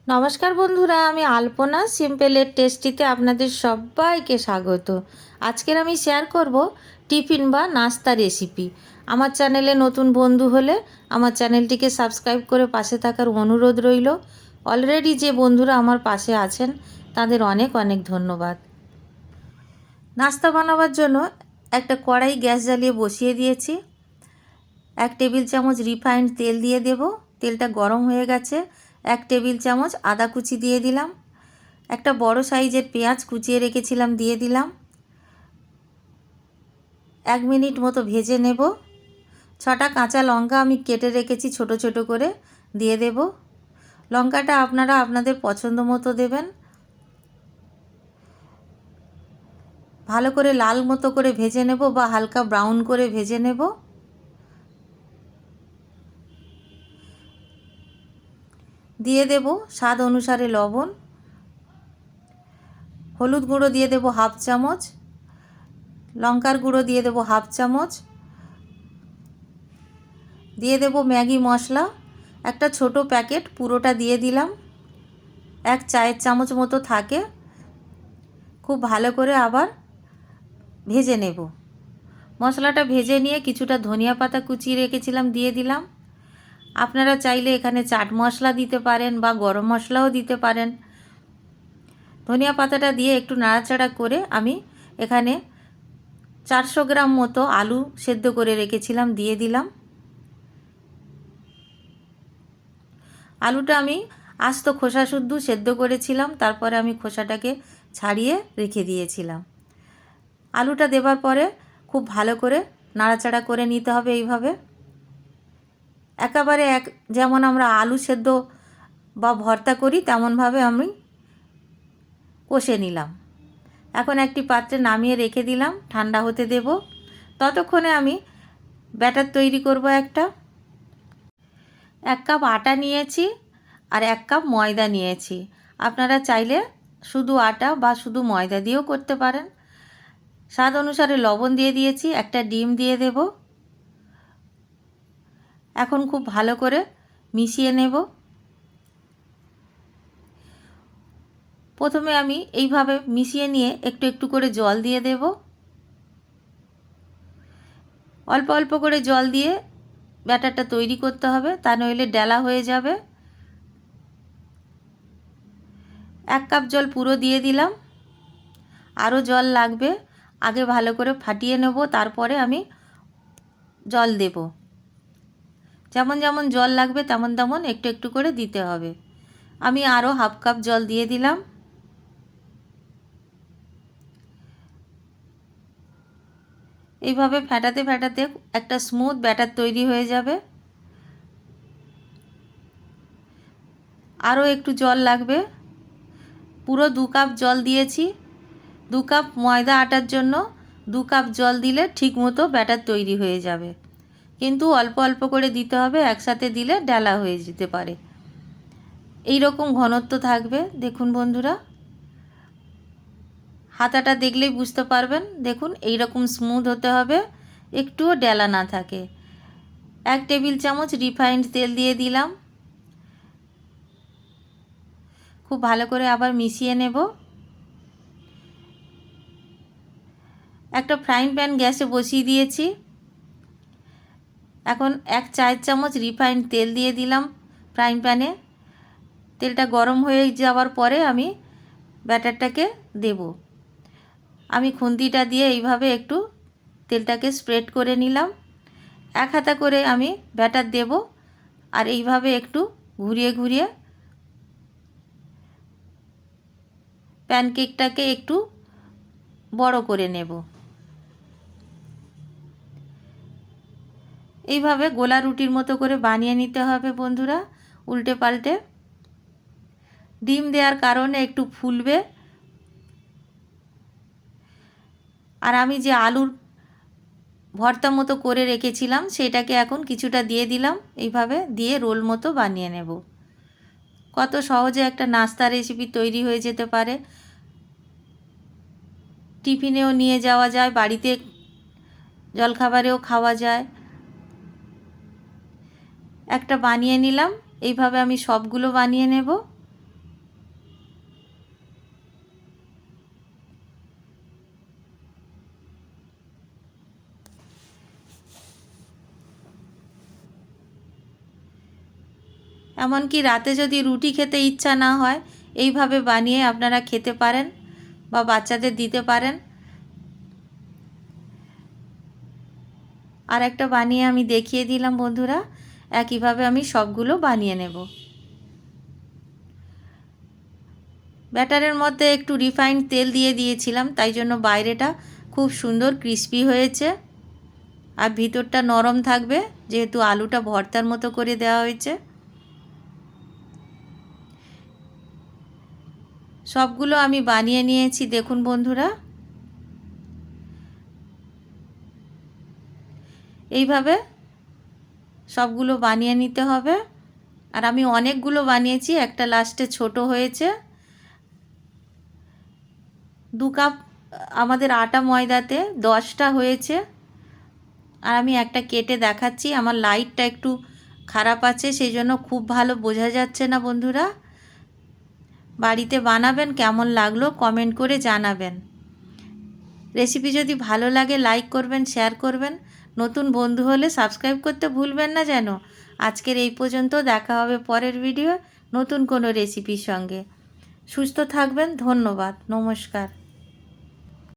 নমস্কার বন্ধুরা, আমি আলপনা সিম্পলের টেস্টিতে আপনাদের সবাইকে স্বাগত। আজকের আমি শেয়ার করব টিফিন বা নাস্তা রেসিপি। আমার চ্যানেলে নতুন বন্ধু হলে আমার চ্যানেলটিকে সাবস্ক্রাইব করে পাশে থাকার অনুরোধ রইল। অলরেডি যে বন্ধুরা আমার পাশে আছেন তাদের অনেক অনেক ধন্যবাদ। নাস্তা বানাবার জন্য একটা কড়াই গ্যাস জ্বালিয়ে বসিয়ে দিয়েছি। 1 টেবিল চামচ রিফাইন্ড তেল দিয়ে দেব। তেলটা গরম হয়ে গেছে। 1 টেবিল চামচ আদা কুচি দিয়ে দিলাম। একটা বড় সাইজের পেঁয়াজ কুচিয়ে রেখেছিলাম দিয়ে দিলাম। 1 মিনিট মতো ভেজে নেব। 6টা কাঁচা লঙ্কা আমি কেটে রেখেছি ছোট ছোট করে দিয়ে দেব। লঙ্কাটা আপনারা আপনাদের পছন্দ মতো দেবেন। ভালো করে লাল মতো করে ভেজে নেব বা হালকা ব্রাউন করে ভেজে নেব। দিয়ে দেব স্বাদ অনুসারে লবণ। হলুদ গুঁড়ো দিয়ে দেব হাফ চামচ। লঙ্কার গুঁড়ো দিয়ে দেব হাফ চামচ। দিয়ে দেব ম্যাগি মশলা, একটা ছোট প্যাকেট পুরোটা দিয়ে দিলাম। 1 চায়ের চামচ মতো থাকে। খুব ভালো করে আবার ভেজে নেব। মশলাটা ভেজে নিয়ে কিছুটা ধনিয়া পাতা কুচিয়ে রেখেছিলাম দিয়ে দিলাম। আপনারা চাইলে এখানে চাট মশলা দিতে পারেন বা গরম মশলাও দিতে পারেন। ধনিয়া পাতাটা দিয়ে একটু নাড়াচাড়া করে আমি এখানে 400 গ্রাম মতো আলু সেদ্ধ করে রেখেছিলাম দিয়ে দিলাম। আলুটা আমি আস্ত খোসা শুদ্ধ সেদ্ধ করেছিলাম, তারপরে আমি খোসাটাকে ছাড়িয়ে রেখে দিয়েছিলাম। আলুটা দেবার পরে খুব ভালো করে নাড়াচাড়া করে নিতে হবে। এইভাবে একেবারে যেমন আমরা আলু সেদ্ধ বা ভর্তা করি তেমনভাবে আমি কষে নিলাম। এখন একটি পাত্রে নামিয়ে রেখে দিলাম, ঠান্ডা হতে দেব। ততক্ষণে আমি ব্যাটার তৈরি করব। 1 কাপ আটা নিয়েছি আর 1 কাপ ময়দা নিয়েছি। আপনারা চাইলে শুধু আটা বা শুধু ময়দা দিয়েও করতে পারেন। স্বাদ অনুসারে লবণ দিয়ে দিয়েছি। একটা ডিম দিয়ে দেব। এখন খুব ভালো করে মিশিয়ে নেব। প্রথমে আমি এইভাবে মিশিয়ে নিয়ে একটু একটু করে জল দিয়ে দেব। অল্প অল্প করে জল দিয়ে ব্যাটারটা তৈরি করতে হবে, তা নইলে ডেলা হয়ে যাবে। 1 কাপ জল পুরো দিয়ে দিলাম। আরও জল লাগবে, আগে ভালো করে ফাটিয়ে নেব, তারপরে আমি জল দেব। যেমন যেমন জল লাগবে তেমন তেমন একটু একটু করে দিতে হবে। আমি আরও হাফ কাপ জল দিয়ে দিলাম। এইভাবে ফেটাতে ফেটাতে একটা স্মুথ ব্যাটার তৈরি হয়ে যাবে। আরও একটু জল লাগবে। পুরো 2 কাপ জল দিয়েছি। 2 কাপ ময়দা আটার জন্য 2 কাপ জল দিলে ঠিকমতো ব্যাটার তৈরি হয়ে যাবে, কিন্তু অল্প অল্প করে দিতে হবে, একসাথে দিলে ডেলা হয়ে যেতে পারে। এই রকম ঘনত্ব থাকবে। দেখুন বন্ধুরা, হাতাটা দেখলেই বুঝতে পারবেন। দেখুন এই রকম স্মুথ হতে হবে, একটুও ডেলা না থাকে। 1 টেবিল চামচ রিফাইন্ড তেল দিয়ে দিলাম। খুব ভালো করে আবার মিশিয়ে নেব। একটা ফ্রাইং প্যান গ্যাসে বসিয়ে দিয়েছি। এখন 1 চায়ের চামচ রিফাইন্ড তেল দিয়ে দিলাম ফ্রাইং প্যানে। তেলটা গরম হয়ে যাওয়ার পরে আমি ব্যাটারটাকে দেব। আমি খুন্তিটা দিয়ে এইভাবে একটু তেলটাকে স্প্রেড করে নিলাম। 1 হাতা করে আমি ব্যাটার দেব আর এইভাবে একটু ঘুরিয়ে ঘুরিয়ে প্যানকেকটাকে একটু বড় করে নেব। এইভাবে গোলা রুটির মতো করে বানিয়ে নিতে হবে বন্ধুরা, উল্টে পাল্টে। ডিম দেওয়ার কারণে একটু ফুলবে। আর আমি যে আলুর ভর্তা মতো করে রেখেছিলাম সেটাকে এখন কিছুটা দিয়ে দিলাম। এইভাবে দিয়ে রোল মতো বানিয়ে নেব। কত সহজে একটা নাস্তা রেসিপি তৈরি হয়ে যেতে পারে। টিফিনেও নিয়ে যাওয়া যায়, বাড়িতে জলখাবারেও খাওয়া যায়। একটা বানিয়ে নিলাম। এইভাবে আমি সবগুলো বানিয়ে নেব। এমনকি রাতে যদি রুটি খেতে ইচ্ছা না হয় এইভাবে বানিয়ে আপনারা খেতে পারেন বা বাচ্চাদের দিতে পারেন। আর একটা বানিয়ে আমি দেখিয়ে দিলাম বন্ধুরা, একইভাবে আমি সবগুলো বানিয়ে নেব। ব্যাটারের মধ্যে একটু রিফাইন্ড তেল দিয়ে দিয়েছিলাম, তাই জন্য বাইরেটা খুব সুন্দর ক্রিস্পি হয়েছে আর ভিতরটা নরম থাকবে, যেহেতু আলুটা ভর্তার মতো করে দেওয়া হয়েছে। সবগুলো আমি বানিয়ে নিয়েছি দেখুন বন্ধুরা। এইভাবে সবগুলো বানিয়ে নিতে হবে। আর আমি অনেকগুলো বানিয়েছি, একটা লাস্টে ছোট হয়েছে। 2 কাপ আমাদের আটা ময়দাতে 10টা হয়েছে। আর আমি একটা কেটে দেখাচ্ছি, আমার লাইটটা একটু খারাপ আছে, সেই জন্য খুব ভালো বোঝা যাচ্ছে না বন্ধুরা। বাড়িতে বানাবেন, কেমন লাগলো কমেন্ট করে জানাবেন। রেসিপি যদি ভালো লাগে লাইক করবেন, শেয়ার করবেন, নতুন বন্ধু হলে সাবস্ক্রাইব করতে ভুলবেন না যেন। আজকের এই পর্যন্ত, দেখা হবে পরের ভিডিও নতুন কোনো রেসিপির সঙ্গে। সুস্থ থাকবেন, ধন্যবাদ, নমস্কার।